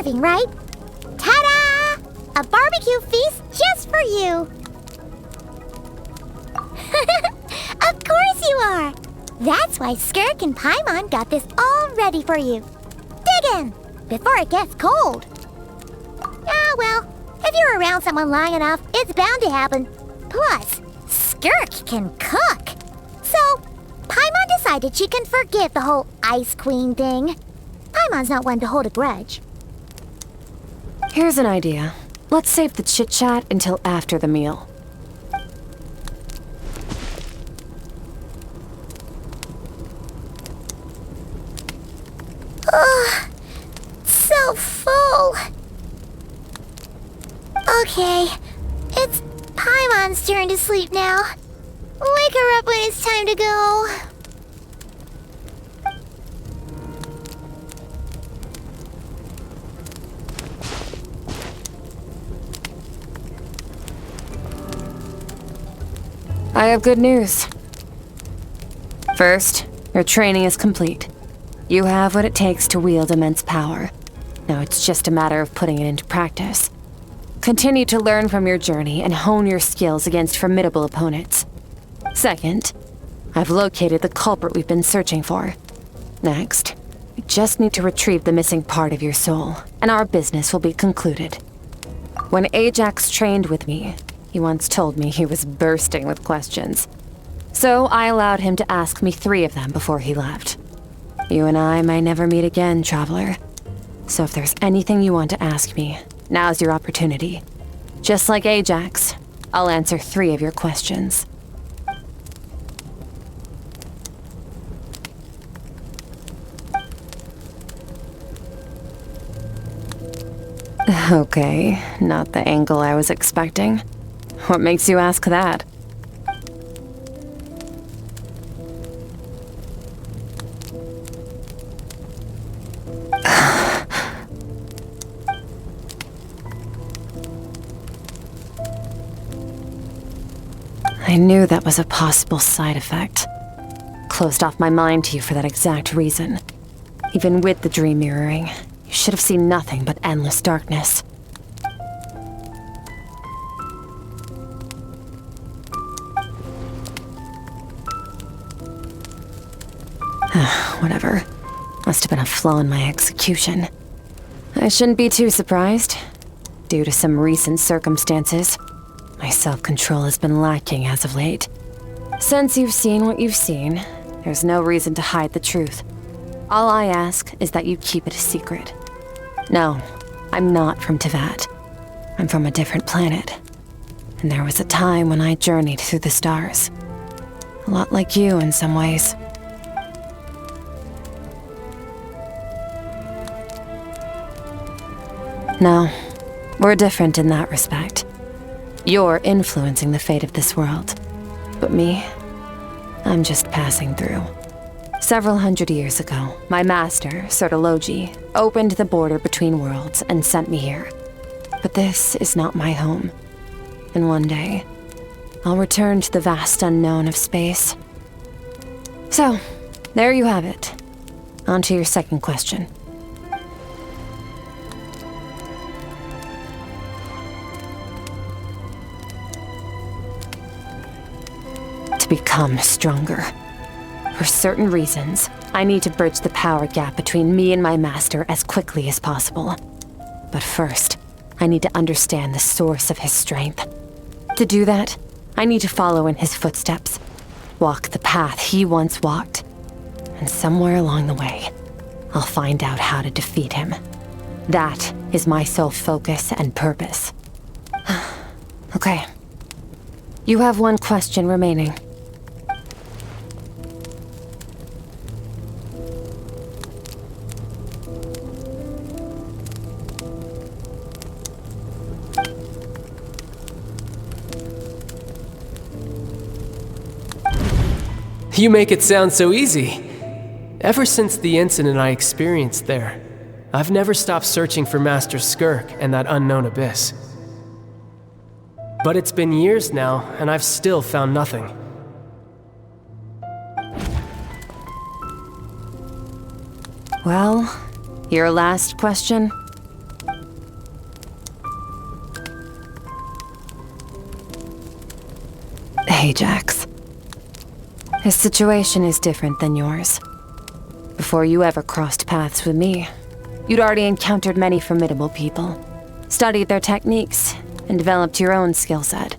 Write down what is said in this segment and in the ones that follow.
starving, right? Ta-da! A barbecue feast just for you! Of course you are! That's why Skirk and Paimon got this all ready for you. Dig in, before it gets cold. Ah, well, if you're around someone long enough, it's bound to happen. Plus, Skirk can cook. So, Paimon decided she can forgive the whole Ice Queen thing. Paimon's not one to hold a grudge. Here's an idea. Let's save the chit-chat until after the meal. Ugh, so full. Okay, it's Paimon's turn to sleep now. Wake her up when it's time to go. I have good news. First, your training is complete. You have what it takes to wield immense power. Now it's just a matter of putting it into practice. Continue to learn from your journey and hone your skills against formidable opponents. Second, I've located the culprit we've been searching for. Next, we just need to retrieve the missing part of your soul, and our business will be concluded. When Ajax trained with me, he once told me he was bursting with questions. So I allowed him to ask me 3 of them before he left. You and I may never meet again, Traveler. So if there's anything you want to ask me, now's your opportunity. Just like Ajax, I'll answer 3 of your questions. Okay, not the angle I was expecting. What makes you ask that? I knew that was a possible side effect. Closed off my mind to you for that exact reason. Even with the dream mirroring, you should have seen nothing but endless darkness. Whatever. Must have been a flaw in my execution. I shouldn't be too surprised. Due to some recent circumstances, my self-control has been lacking as of late. Since you've seen what you've seen, there's no reason to hide the truth. All I ask is that you keep it a secret. No, I'm not from Teyvat. I'm from a different planet. And there was a time when I journeyed through the stars. A lot like you in some ways. No, we're different in that respect. You're influencing the fate of this world. But me, I'm just passing through. Several hundred years ago, my master, Surtalogi, opened the border between worlds and sent me here. But this is not my home. And one day, I'll return to the vast unknown of space. So, there you have it. On to your second question. To become stronger. For certain reasons, I need to bridge the power gap between me and my master as quickly as possible. But first, I need to understand the source of his strength. To do that, I need to follow in his footsteps, walk the path he once walked. And somewhere along the way, I'll find out how to defeat him. That is my sole focus and purpose. Okay. You have one question remaining. You make it sound so easy. Ever since the incident I experienced there, I've never stopped searching for Master Skirk and that unknown abyss. But it's been years now, and I've still found nothing. Well, your last question? Ajax. His situation is different than yours. Before you ever crossed paths with me, you'd already encountered many formidable people, studied their techniques, and developed your own skill set.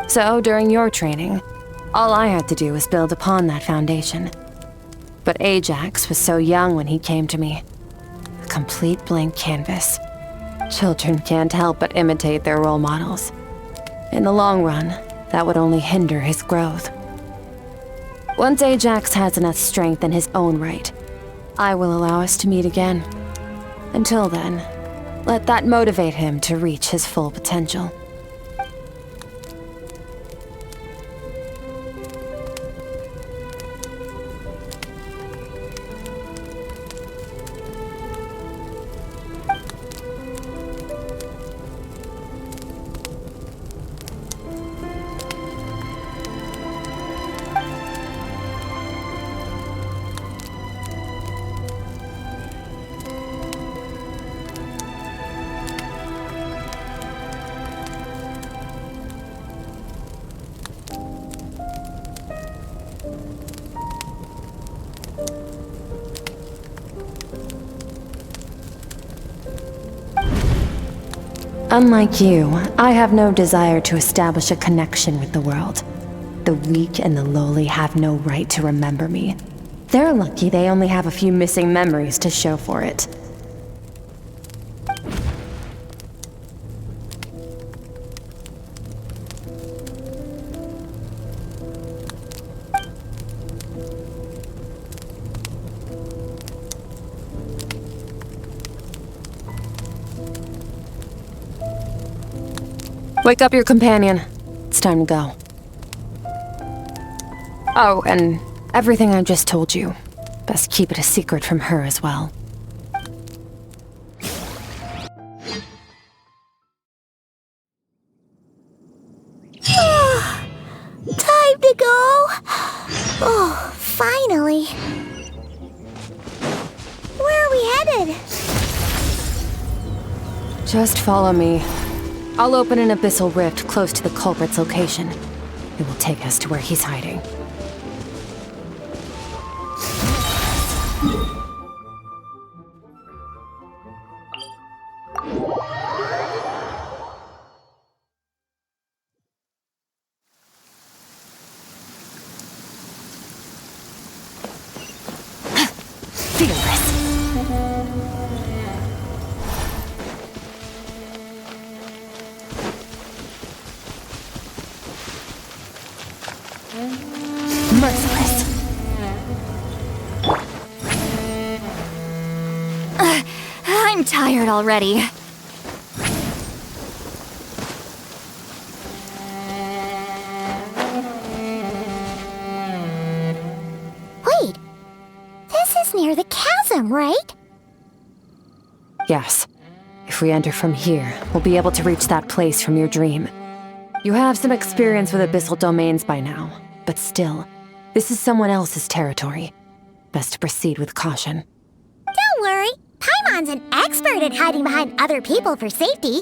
So, during your training, all I had to do was build upon that foundation. But Ajax was so young when he came to me. A complete blank canvas. Children can't help but imitate their role models. In the long run, that would only hinder his growth. Once Ajax has enough strength in his own right, I will allow us to meet again. Until then, let that motivate him to reach his full potential. Unlike you, I have no desire to establish a connection with the world. The weak and the lowly have no right to remember me. They're lucky they only have a few missing memories to show for it. Wake up your companion. It's time to go. Oh, and everything I just told you. Best keep it a secret from her as well. Time to go. Oh, finally. Where are we headed? Just follow me. I'll open an abyssal rift close to the culprit's location. It will take us to where he's hiding. Feel this. Merciless. I'm tired already. Wait. This is near the chasm, right? Yes. If we enter from here, we'll be able to reach that place from your dream. You have some experience with abyssal domains by now, but still, this is someone else's territory. Best to proceed with caution. Don't worry. Paimon's an expert at hiding behind other people for safety.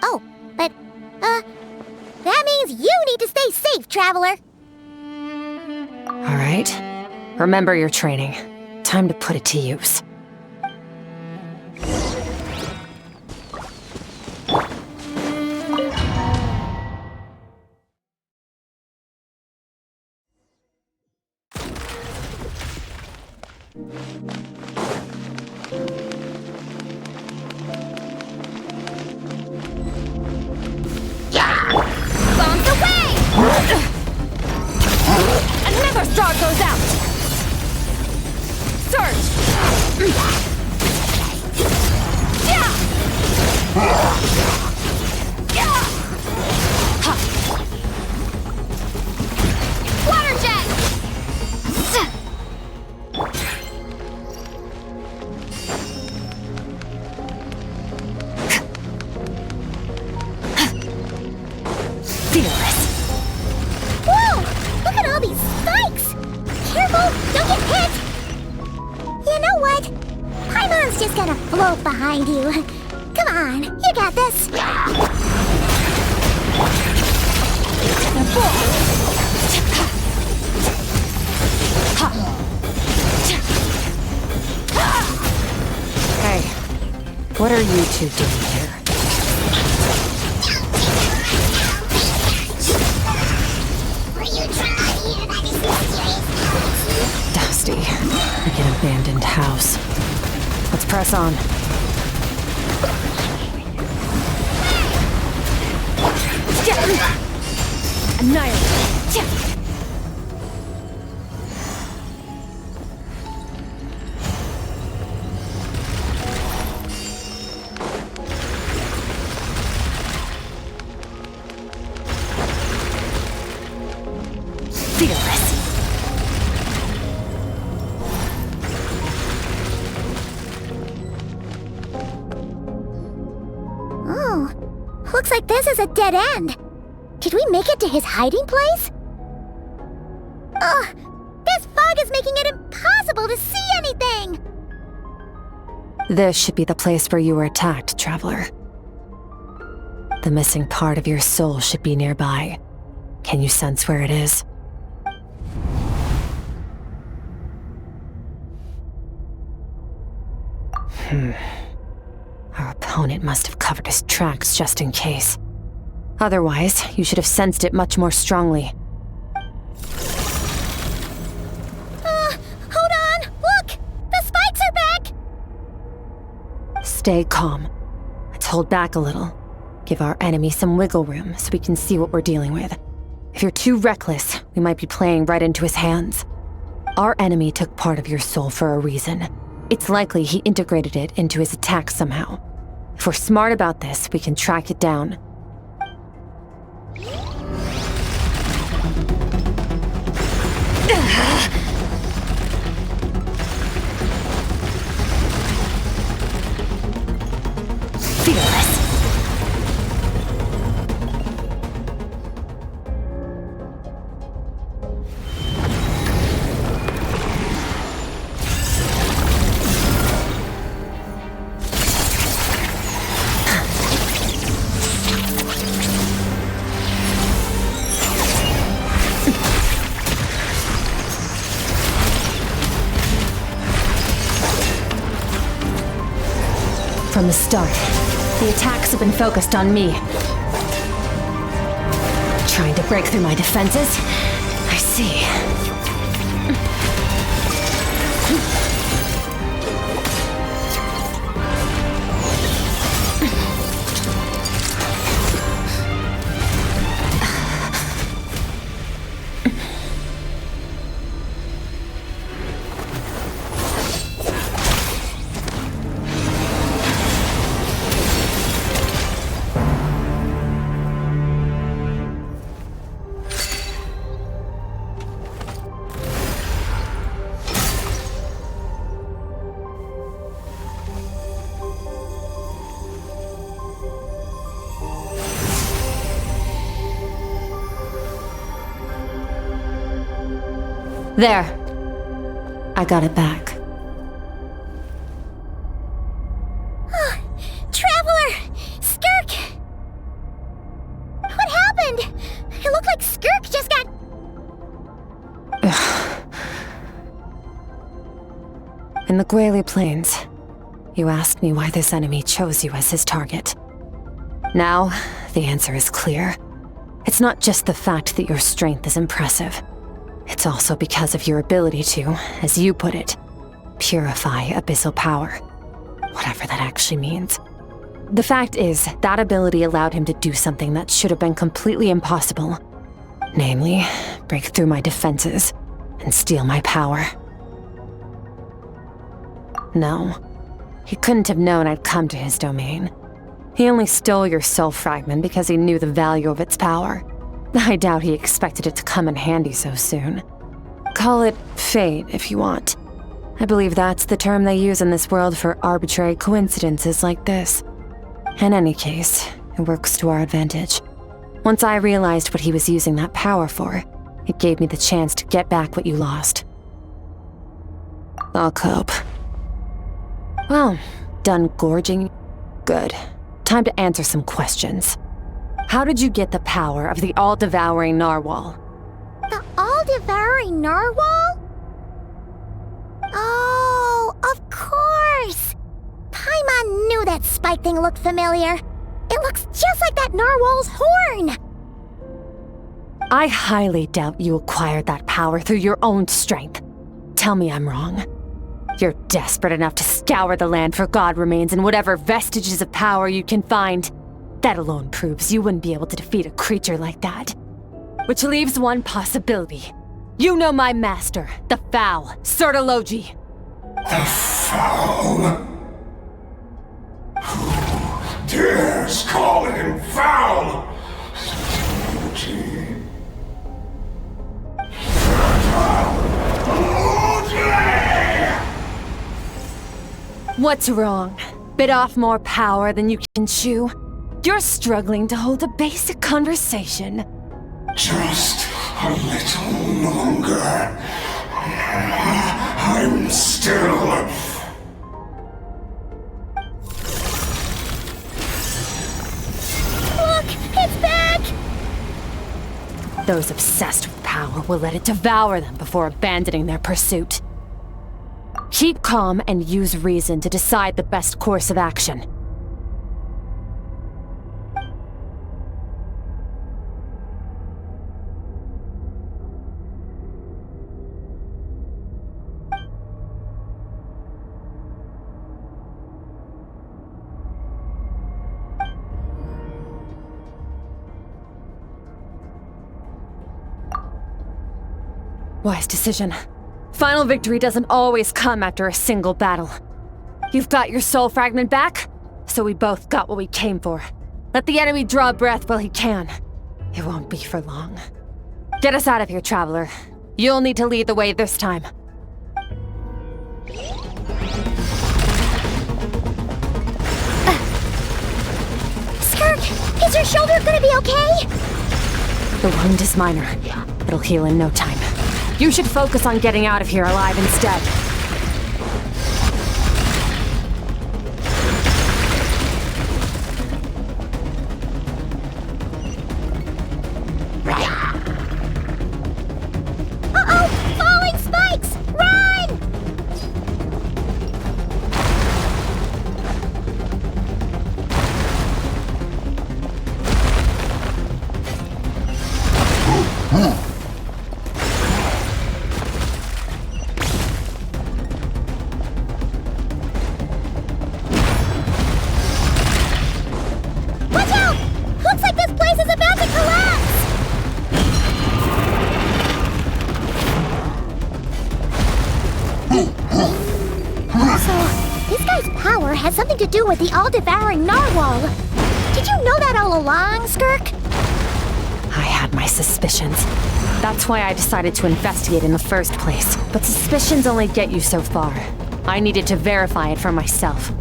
Oh, but, that means you need to stay safe, traveler. All right. Remember your training. Time to put it to use. Bombs away! Another star goes out! Surge! Yeah! Yeah! Water jet! Fearless. Whoa! Look at all these spikes! Careful! Don't get hit! You know what? Paimon's just gonna float behind you. Come on, you got this. Hey, what are you two doing here? Dusty, like an abandoned house. Let's press on. Annihilate. Fearless. Oh, looks like this is a dead end. Did we make it to his hiding place? Ugh, this fog is making it impossible to see anything! This should be the place where you were attacked, Traveler. The missing part of your soul should be nearby. Can you sense where it is? Our opponent must have covered his tracks just in case. Otherwise, you should have sensed it much more strongly. Hold on! Look! The spikes are back! Stay calm. Let's hold back a little. Give our enemy some wiggle room so we can see what we're dealing with. If you're too reckless, we might be playing right into his hands. Our enemy took part of your soul for a reason. It's likely he integrated it into his attack somehow. If we're smart about this, we can track it down. Fearless. From the start, the attacks have been focused on me. Trying to break through my defenses? I see. There. I got it back. Traveler! Skirk! What happened? It looked like Skirk just got... In the Gwali Plains, you asked me why this enemy chose you as his target. Now, the answer is clear. It's not just the fact that your strength is impressive. It's also because of your ability to, as you put it, purify abyssal power. Whatever that actually means. The fact is, that ability allowed him to do something that should have been completely impossible. Namely, break through my defenses and steal my power. No, he couldn't have known I'd come to his domain. He only stole your soul fragment because he knew the value of its power. I doubt he expected it to come in handy so soon. Call it fate, if you want. I believe that's the term they use in this world for arbitrary coincidences like this. In any case, it works to our advantage. Once I realized what he was using that power for, it gave me the chance to get back what you lost. I'll cope. Well, done gorging? Good. Time to answer some questions. How did you get the power of the all-devouring narwhal? The all-devouring narwhal? Oh, of course! Paimon knew that spike thing looked familiar. It looks just like that narwhal's horn! I highly doubt you acquired that power through your own strength. Tell me I'm wrong. You're desperate enough to scour the land for god remains and whatever vestiges of power you can find. That alone proves you wouldn't be able to defeat a creature like that. Which leaves one possibility. You know my master, the Foul, Surtalogi. The Foul? Who dares call him Foul? Surtalogi. What's wrong? Bit off more power than you can chew? You're struggling to hold a basic conversation. Just a little longer. I'm still... Look! It's back! Those obsessed with power will let it devour them before abandoning their pursuit. Keep calm and use reason to decide the best course of action. Wise decision. Final victory doesn't always come after a single battle. You've got your soul fragment back, so we both got what we came for. Let the enemy draw breath while he can. It won't be for long. Get us out of here, traveler. You'll need to lead the way this time. Skirk, is your shoulder gonna be okay? The wound is minor. It'll heal in no time. You should focus on getting out of here alive instead. Uh-oh! Falling spikes! Run! Watch out! Looks like this place is about to collapse! So, this guy's power has something to do with the all-devouring narwhal. Did you know that all along, Skirk? I had my suspicions. That's why I decided to investigate in the first place. But suspicions only get you so far. I needed to verify it for myself.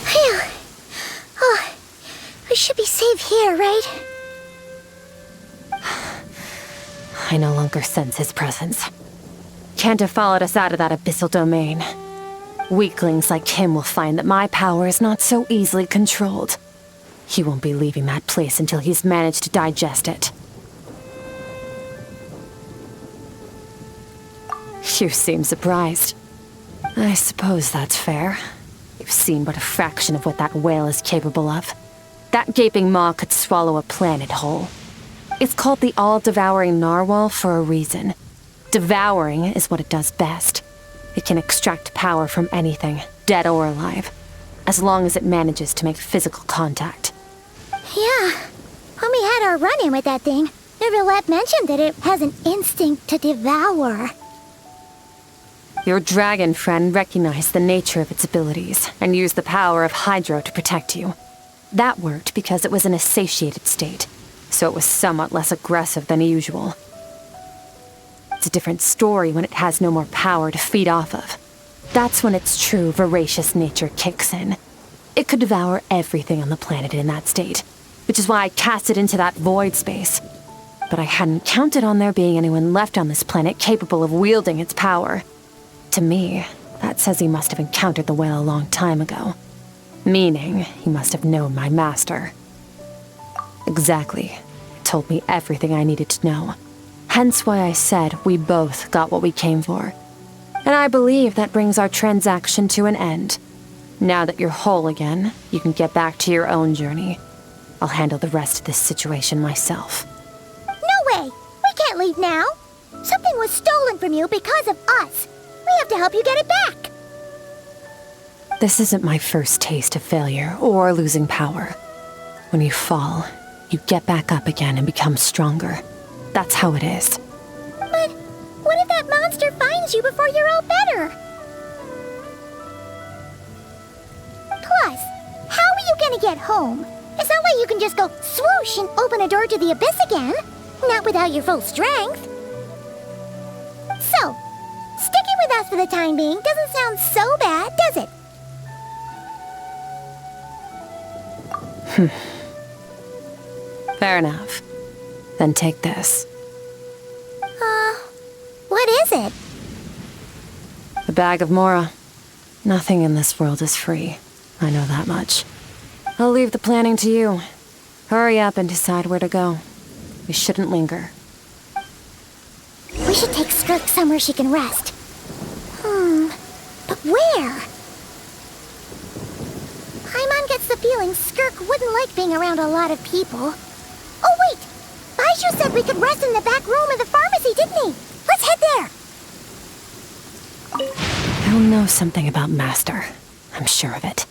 Phew. Oh, we should be safe here, right? I no longer sense his presence. Can't have followed us out of that abyssal domain. Weaklings like him will find that my power is not so easily controlled. He won't be leaving that place until he's managed to digest it. You seem surprised. I suppose that's fair. You've seen but a fraction of what that whale is capable of. That gaping maw could swallow a planet whole. It's called the all-devouring narwhal for a reason. Devouring is what it does best. It can extract power from anything, dead or alive, as long as it manages to make physical contact. Yeah. When we had our run-in with that thing, Neverlet mentioned that it has an instinct to devour. Your dragon friend recognized the nature of its abilities and used the power of Hydro to protect you. That worked because it was in a satiated state, so it was somewhat less aggressive than usual. It's a different story when it has no more power to feed off of. That's when its true voracious nature kicks in, It could devour everything on the planet in that state, which is why I cast it into that void space. But I hadn't counted on there being anyone left on this planet capable of wielding its power. To me, that says he must have encountered the whale a long time ago. Meaning, he must have known my master. Exactly. It told me everything I needed to know. Hence why I said we both got what we came for. And I believe that brings our transaction to an end. Now that you're whole again, you can get back to your own journey. I'll handle the rest of this situation myself. No way! We can't leave now! Something was stolen from you because of us. We have to help you get it back! This isn't my first taste of failure or losing power. When you fall, you get back up again and become stronger. That's how it is. But what if that monster finds you before you're all better? Plus, how are you gonna get home? It's not like you can just go swoosh and open a door to the abyss again. Not without your full strength. So, sticking with us for the time being doesn't sound so bad, does it? Fair enough. Then take this. What is it? A bag of Mora. Nothing in this world is free. I know that much. I'll leave the planning to you. Hurry up and decide where to go. We shouldn't linger. We should take Skirk somewhere she can rest. But where? Paimon gets the feeling Skirk wouldn't like being around a lot of people. Oh wait! Baiju said we could rest in the back room of the pharmacy, didn't he? Let's head there! He'll know something about Master. I'm sure of it.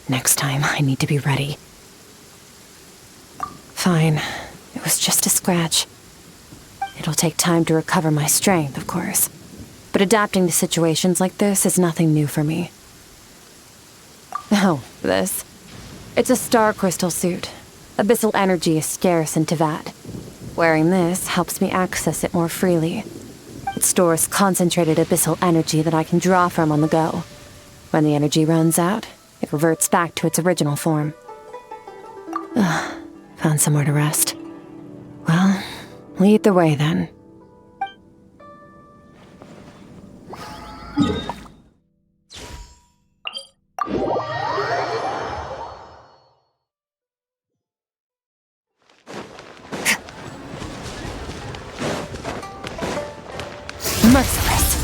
Next time, I need to be ready. Fine. It was just a scratch. It'll take time to recover my strength, of course. But adapting to situations like this is nothing new for me. Oh, this. It's a star crystal suit. Abyssal energy is scarce in Tevat. Wearing this helps me access it more freely. It stores concentrated abyssal energy that I can draw from on the go. When the energy runs out, it reverts back to its original form. Found somewhere to rest. Well, lead the way then. Merciless.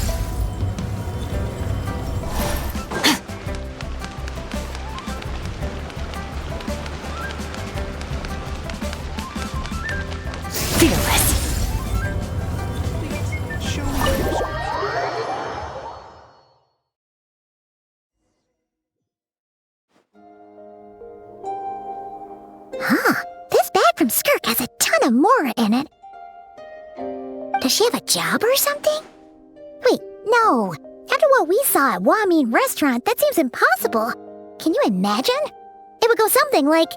Fearless. This bag from Skirk has a ton of Mora in it. Does she have a job or something? Wait, no. After what we saw at Wamin Restaurant, that seems impossible. Can you imagine? It would go something like...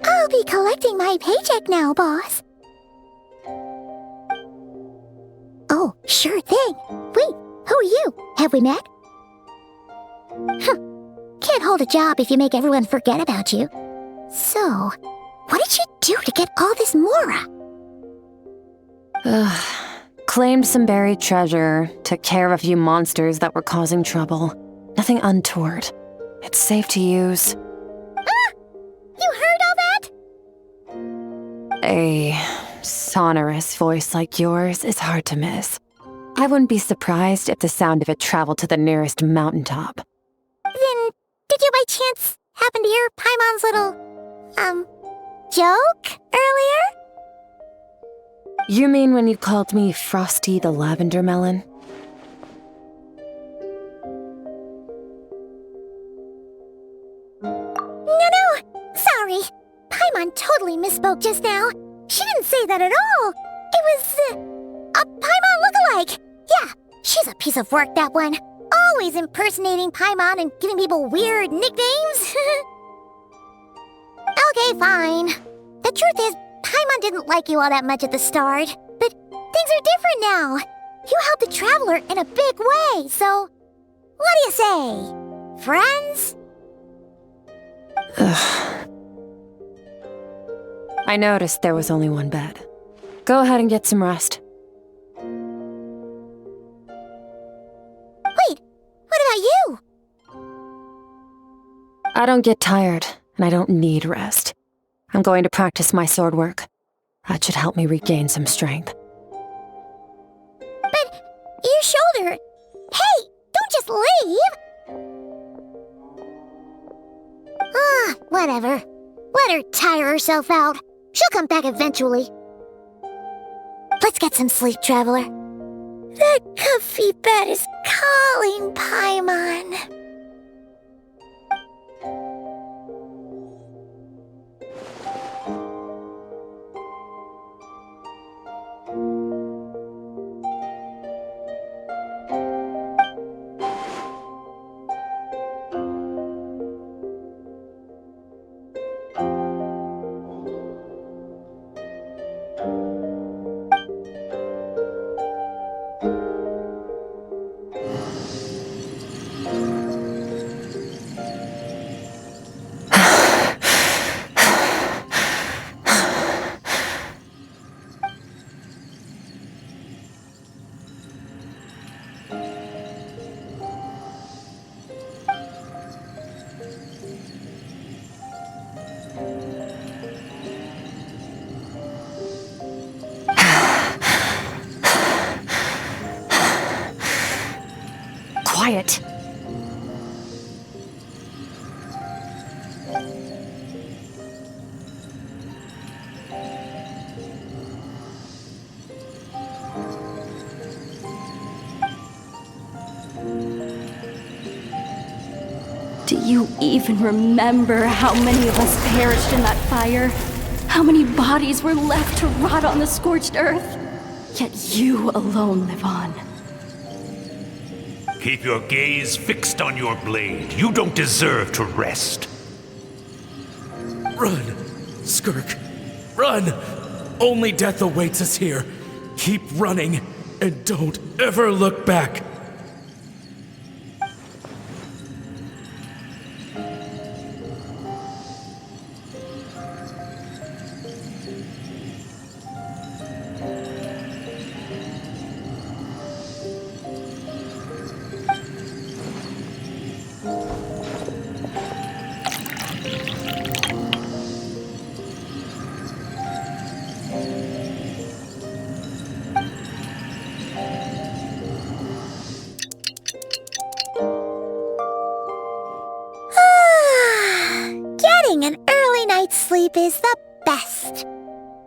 I'll be collecting my paycheck now, boss. Oh, sure thing. Wait, who are you? Have we met? Can't hold a job if you make everyone forget about you. So, what did she do to get all this Mora? Claimed some buried treasure, took care of a few monsters that were causing trouble. Nothing untoward. It's safe to use. You heard all that? A sonorous voice like yours is hard to miss. I wouldn't be surprised if the sound of it traveled to the nearest mountaintop. Then, did you by chance happen to hear Paimon's little, joke earlier? You mean when you called me Frosty the Lavender Melon? No, sorry. Paimon totally misspoke just now. She didn't say that at all. It was, a Paimon lookalike. Yeah, she's a piece of work, that one. Always impersonating Paimon and giving people weird nicknames. Okay, fine. The truth is, Paimon didn't like you all that much at the start, but things are different now. You helped the Traveler in a big way, so... What do you say? Friends? I noticed there was only one bed. Go ahead and get some rest. Wait, what about you? I don't get tired, and I don't need rest. I'm going to practice my sword work. That should help me regain some strength. But your shoulder... Hey, don't just leave! Whatever. Let her tire herself out. She'll come back eventually. Let's get some sleep, Traveler. That comfy bed is calling, Paimon. Quiet. Do you even remember how many of us perished in that fire? How many bodies were left to rot on the scorched earth? Yet you alone live on. Keep your gaze fixed on your blade. You don't deserve to rest. Run, Skirk. Run! Only death awaits us here. Keep running, and don't ever look back. Sleep is the best.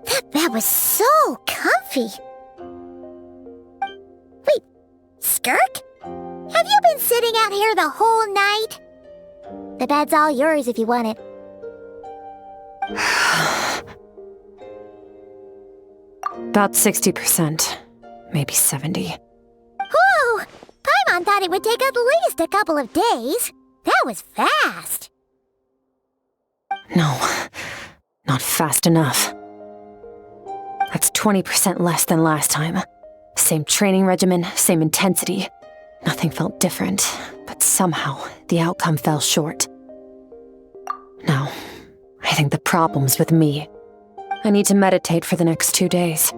That bed was so comfy. Wait, Skirk? Have you been sitting out here the whole night? The bed's all yours if you want it. About 60%, maybe 70. Whew! Paimon thought it would take at least a couple of days. That was fast. No, not fast enough. That's 20% less than last time. Same training regimen, same intensity. Nothing felt different, but somehow the outcome fell short. No, I think the problem's with me. I need to meditate for the next 2 days.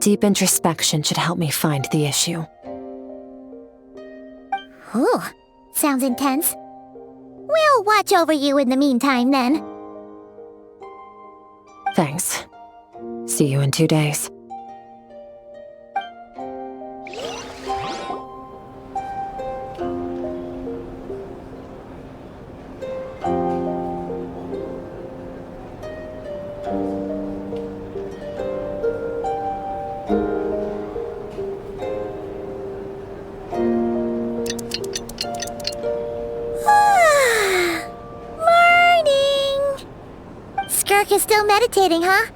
Deep introspection should help me find the issue. Ooh, sounds intense. We'll watch over you in the meantime, then. Thanks. See you in 2 days. Skirk is still meditating, huh?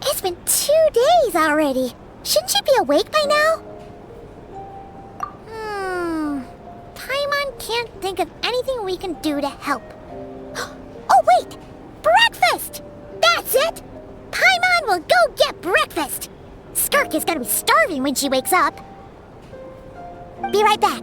It's been 2 days already. Shouldn't she be awake by now? Paimon can't think of anything we can do to help. Oh, wait! Breakfast! That's it! Paimon will go get breakfast! Skirk is gonna be starving when she wakes up. Be right back.